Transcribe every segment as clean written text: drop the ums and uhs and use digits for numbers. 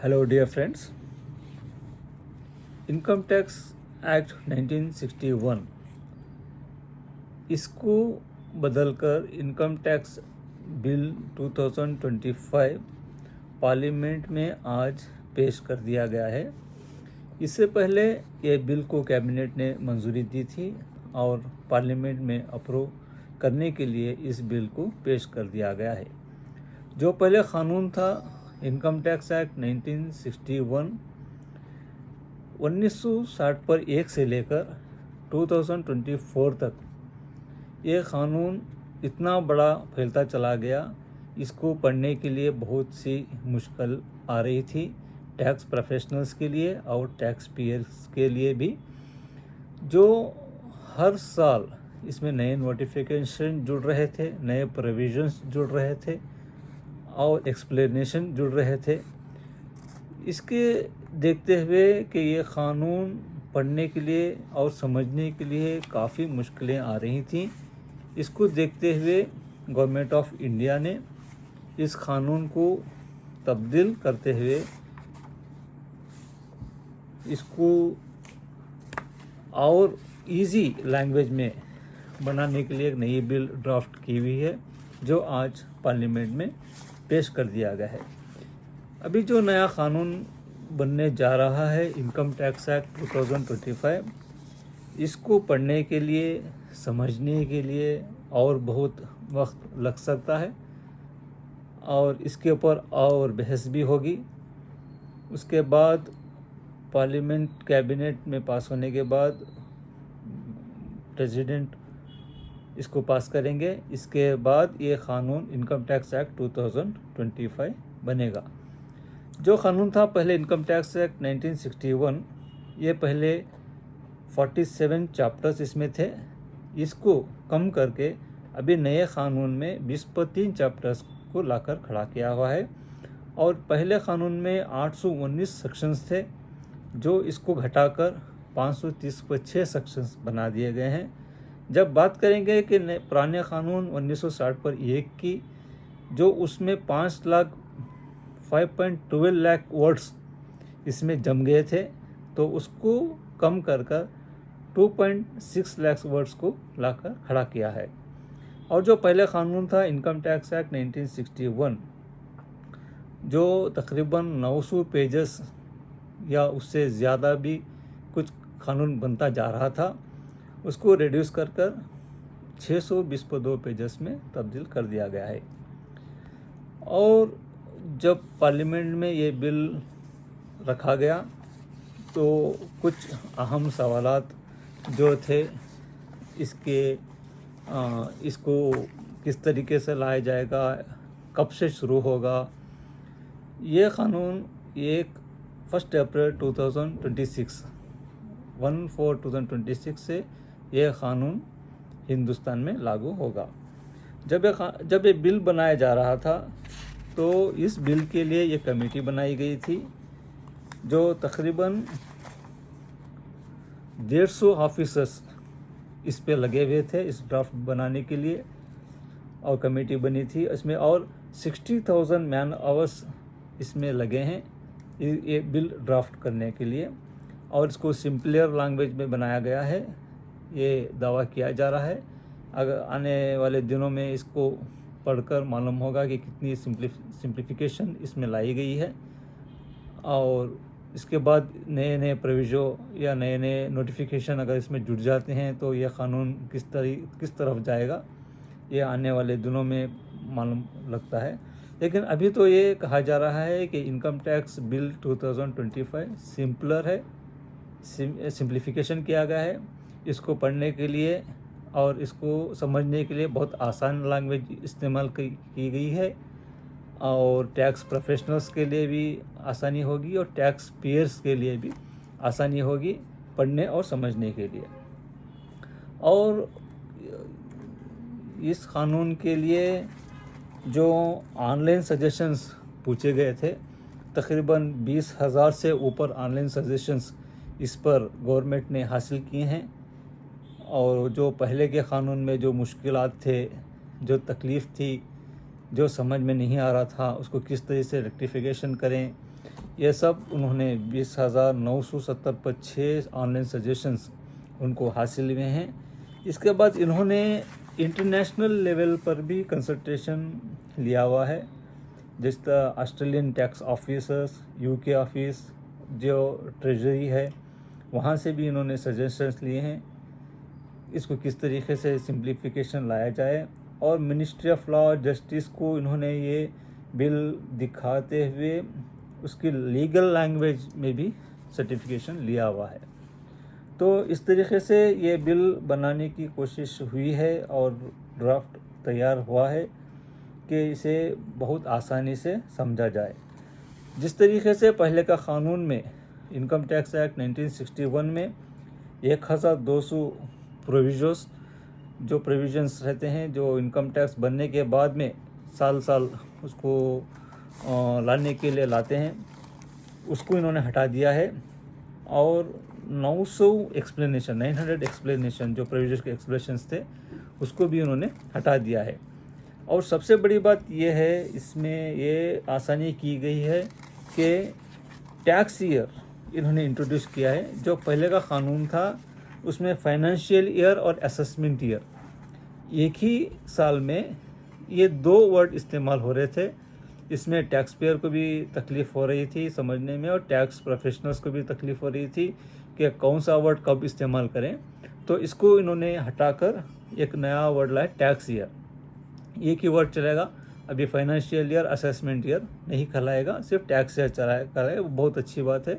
Hello dear friends, income tax act 1961 इसको बदलकर income tax bill 2025 parliament में आज पेश कर दिया गया है। इससे पहले ये बिल को कैबिनेट ने मंजूरी दी थी और पार्लियामेंट में अप्रूव करने के लिए इस बिल को पेश कर दिया गया है। जो पहले कानून था इनकम टैक्स एक्ट 1961 1960 पर 1 से लेकर 2024 तक ये कानून इतना बड़ा फैलता चला गया, इसको पढ़ने के लिए बहुत सी मुश्किल आ रही थी टैक्स प्रोफेशनल्स के लिए और टैक्स पेयर्स के लिए भी। जो हर साल इसमें नए नोटिफिकेशन जुड़ रहे थे, नए प्रोविजंस जुड़ रहे थे और एक्सप्लेनेशन जुड़ रहे थे। इसके देखते हुए कि ये क़ानून पढ़ने के लिए और समझने के लिए काफ़ी मुश्किलें आ रही थीं, इसको देखते हुए गवर्नमेंट ऑफ इंडिया ने इस क़ानून को तब्दील करते हुए इसको और इजी लैंग्वेज में बनाने के लिए एक नई बिल ड्राफ्ट की हुई है, जो आज पार्लियामेंट में पेश कर दिया गया है। अभी जो नया कानून बनने जा रहा है इनकम टैक्स एक्ट 2025, इसको पढ़ने के लिए, समझने के लिए और बहुत वक्त लग सकता है और इसके ऊपर और बहस भी होगी। उसके बाद पार्लियामेंट कैबिनेट में पास होने के बाद प्रेसिडेंट इसको पास करेंगे। इसके बाद ये क़ानून इनकम टैक्स एक्ट 2025 बनेगा। जो क़ानून था पहले इनकम टैक्स एक्ट 1961, ये पहले 47 चैप्टर्स इसमें थे। इसको कम करके अभी नए क़ानून में 20-3 चैप्टर्स को लाकर खड़ा किया हुआ है और पहले क़ानून में 819 सेक्शंस थे, जो इसको घटाकर 530 पर 6 सेक्शंस बना दिए गए हैं। जब बात करेंगे कि पुराने क़ानून 1960 पर 1 की, जो उसमें 5.12 लाख वर्ड्स इसमें जम गए थे, तो उसको कम कर 2.6 लाख वर्ड्स को लाकर खड़ा किया है। और जो पहले क़ानून था इनकम टैक्स एक्ट 1961, जो तकरीबन 900 पेजेस या उससे ज़्यादा भी कुछ क़ानून बनता जा रहा था, उसको रिड्यूस कर 622 पेजेस में तब्दील कर दिया गया है। और जब पार्लियामेंट में ये बिल रखा गया तो कुछ अहम सवालात जो थे इसको किस तरीके से लाया जाएगा, कब से शुरू होगा। ये क़ानून 1 अप्रैल 2026 से ये क़ानून हिंदुस्तान में लागू होगा। जब ये बिल बनाया जा रहा था तो इस बिल के लिए ये कमेटी बनाई गई थी, जो तकरीबन 150 ऑफिसर्स इस पे लगे हुए थे इस ड्राफ्ट बनाने के लिए, और कमेटी बनी थी। इसमें और 60,000 मैन आवर्स इसमें लगे हैं ये बिल ड्राफ्ट करने के लिए, और इसको सिंपलर लैंग्वेज में बनाया गया है, ये दावा किया जा रहा है। अगर आने वाले दिनों में इसको पढ़कर मालूम होगा कि कितनी सिंप्लीफिकेशन इसमें लाई गई है, और इसके बाद नए नए प्रोविजन या नए नए नोटिफिकेशन अगर इसमें जुड़ जाते हैं तो यह क़ानून किस तरफ जाएगा, ये आने वाले दिनों में मालूम लगता है। लेकिन अभी तो ये कहा जा रहा है कि इनकम टैक्स बिल 2025 सिंपलर है, सिंप्लीफिकेशन किया गया है। इसको पढ़ने के लिए और इसको समझने के लिए बहुत आसान लैंग्वेज इस्तेमाल की गई है, और टैक्स प्रोफेशनल्स के लिए भी आसानी होगी और टैक्स पेयर्स के लिए भी आसानी होगी पढ़ने और समझने के लिए। और इस क़ानून के लिए जो ऑनलाइन सजेशंस पूछे गए थे, तकरीबन 20,000 से ऊपर ऑनलाइन सजेशंस इस पर गवर्नमेंट ने हासिल किए हैं। और जो पहले के क़ानून में जो मुश्किलात थे, जो तकलीफ़ थी, जो समझ में नहीं आ रहा था उसको किस तरह से रेक्टिफिकेशन करें, ये सब उन्होंने 20,970 पर 6 ऑनलाइन सजेशंस उनको हासिल हुए हैं। इसके बाद इन्होंने इंटरनेशनल लेवल पर भी कंसल्टेशन लिया हुआ है, जिस तरह Australian tax officers, UK office, जो ट्रेजरी है, वहाँ से भी इन्होंने सजेशंस लिए हैं इसको किस तरीके से सिंप्लीफिकेशन लाया जाए। और मिनिस्ट्री ऑफ लॉ और जस्टिस को इन्होंने ये बिल दिखाते हुए उसकी लीगल लैंग्वेज में भी सर्टिफिकेशन लिया हुआ है। तो इस तरीके से ये बिल बनाने की कोशिश हुई है और ड्राफ्ट तैयार हुआ है कि इसे बहुत आसानी से समझा जाए। जिस तरीके से पहले का क़ानून में इनकम टैक्स एक्ट 1961 में 1200 प्रोविजन्स जो प्रोविजन्स रहते हैं जो इनकम टैक्स बनने के बाद में साल साल उसको लाने के लिए लाते हैं, उसको इन्होंने हटा दिया है और 900 एक्सप्लेनेशन जो प्रोविजन्स के एक्सप्लेनेशंस थे उसको भी उन्होंने हटा दिया है। और सबसे बड़ी बात यह है इसमें ये आसानी की गई है कि टैक्स ईयर इन्होंने इंट्रोड्यूस किया है। जो पहले का क़ानून था उसमें फाइनेंशियल ईयर और असेसमेंट ईयर एक ही साल में ये 2 वर्ड इस्तेमाल हो रहे थे। इसमें टैक्स पेयर को भी तकलीफ़ हो रही थी समझने में और टैक्स प्रोफेशनल्स को भी तकलीफ़ हो रही थी कि कौन सा वर्ड कब इस्तेमाल करें। तो इसको इन्होंने हटाकर एक नया वर्ड लाया, टैक्स ईयर। एक ही वर्ड चलेगा, अभी फाइनेंशियल ईयर असेसमेंट ईयर नहीं कहलाएगा, सिर्फ टैक्स ईयर चलाएगा। बहुत अच्छी बात है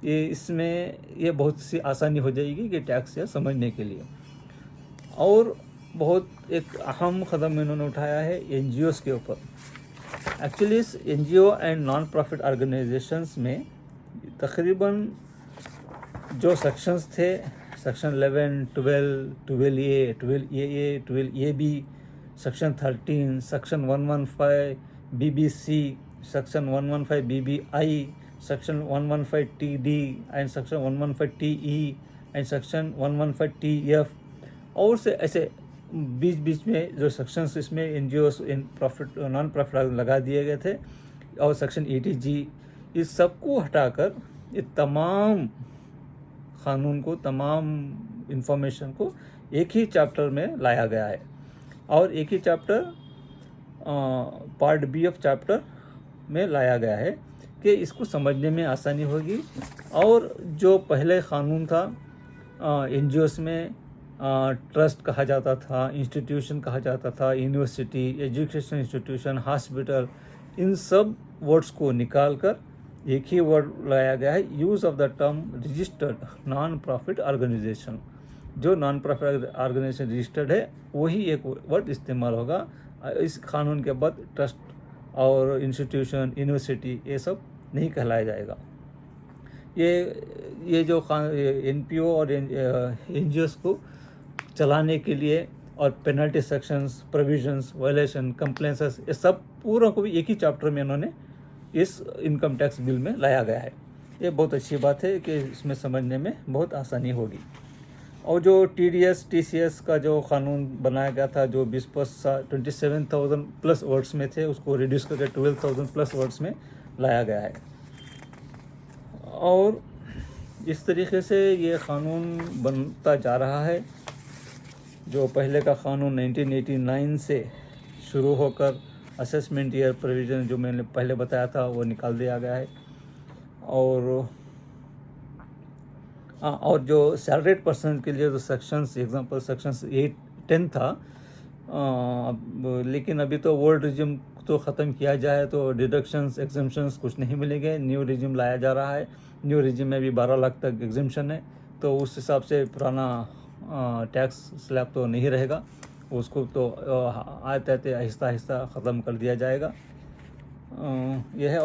ये, इसमें ये बहुत सी आसानी हो जाएगी कि टैक्स ईयर समझने के लिए। और बहुत एक अहम कदम इन्होंने उठाया है NGOs के ऊपर। एक्चुअली इस NGO and non profit organisations में तकरीबन जो सेक्शंस थे, section 11, 12, 12A, 12AA, 12AB, section 13, section 115 BBC, section 115 BBI, section 115 TD and section 115 TE and section 115 TF, और से ऐसे बीच बीच में जो सेक्शंस इसमें NGOs in profit non profit लगा दिए गए थे। और सेक्शन 80G, इस सब को हटाकर ये तमाम क़ानून को, तमाम इंफॉर्मेशन को एक ही चैप्टर में लाया गया है। और एक ही chapter part B of chapter में लाया गया है कि इसको समझने में आसानी होगी। और जो पहले क़ानून था NGOs में ट्रस्ट कहा जाता था, इंस्टीट्यूशन कहा जाता था, यूनिवर्सिटी, एजुकेशन इंस्टीट्यूशन, हॉस्पिटल, इन सब वर्ड्स को निकाल कर एक ही वर्ड लाया गया है, use of the term registered non profit organisation. जो नॉन प्रॉफिट ऑर्गेनाइजेशन रजिस्टर्ड है वही एक वर्ड इस्तेमाल होगा। इस कानून के बाद ट्रस्ट और इंस्टीट्यूशन, यूनिवर्सिटी, ये सब नहीं कहलाया जाएगा। ये जो NPO और NGOs को चलाने के लिए और penalty sections, provisions, violation, compliances, ये सब पूरा को भी एक ही चैप्टर में इन्होंने इस इनकम टैक्स बिल में लाया गया है। ये बहुत अच्छी बात है कि इसमें समझने में बहुत आसानी होगी। और जो TDS, TCS का जो कानून बनाया गया था जो 27,000 प्लस वर्ड्स में थे, उसको रिड्यूस करके 12,000 प्लस वर्ड्स में लाया गया है। और इस तरीके से ये क़ानून बनता जा रहा है। जो पहले का क़ानून 1989 से शुरू होकर असेसमेंट ईयर प्रोविज़न जो मैंने पहले बताया था वो निकाल दिया गया है। और जो सैलरीड पर्सन के लिए जो सेक्शंस, एग्जांपल सेक्शंस 8-10 था, लेकिन अभी तो ओल्ड रिजिम तो ख़त्म किया जाए तो डिडक्शंस, एग्जम्पशंस कुछ नहीं मिलेंगे। न्यू रिजिम लाया जा रहा है। न्यू रिजिम में भी 12 लाख तक एग्जम्पशन है, तो उस हिसाब से पुराना टैक्स स्लैब तो नहीं रहेगा, उसको तो आते आते आहिस्ता आहिस्ता ख़त्म कर दिया जाएगा। यह है।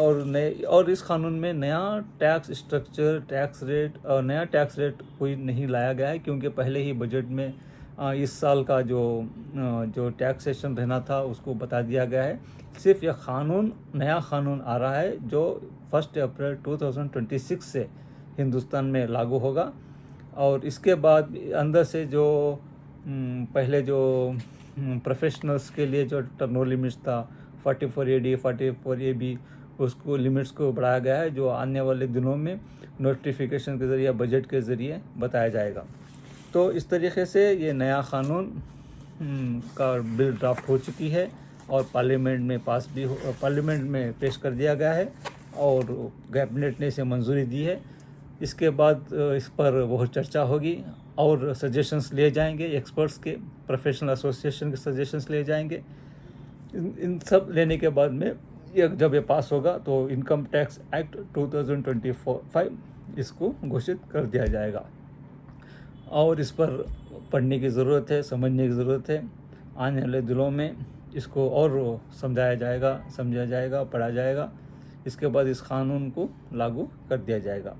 और इस कानून में नया टैक्स स्ट्रक्चर, टैक्स रेट और नया टैक्स रेट कोई नहीं लाया गया है, क्योंकि पहले ही बजट में इस साल का जो टैक्सेशन रहना था उसको बता दिया गया है। सिर्फ यह नया क़ानून आ रहा है जो 1 अप्रैल 2026 से हिंदुस्तान में लागू होगा। और इसके बाद अंदर से जो पहले जो प्रोफेशनल्स के लिए जो टर्नओवर लिमिट्स था 44AD 44AB उसको लिमिट्स को बढ़ाया गया है, जो आने वाले दिनों में नोटिफिकेशन के ज़रिए बजट के ज़रिए बताया जाएगा। तो इस तरीके से ये नया क़ानून का बिल ड्राफ्ट हो चुकी है और पार्लियामेंट में पेश कर दिया गया है और कैबिनेट ने इसे मंजूरी दी है। इसके बाद इस पर बहुत चर्चा होगी और सजेशंस लिए जाएंगे, एक्सपर्ट्स के, प्रोफेशनल एसोसिएशन के सजेशंस लिए जाएंगे। इन सब लेने के बाद में जब ये पास होगा तो इनकम टैक्स एक्ट 2025 इसको घोषित कर दिया जाएगा और इस पर पढ़ने की ज़रूरत है, समझने की ज़रूरत है। आने वाले दिनों में इसको और समझा जाएगा, पढ़ा जाएगा। इसके बाद इस क़ानून को लागू कर दिया जाएगा।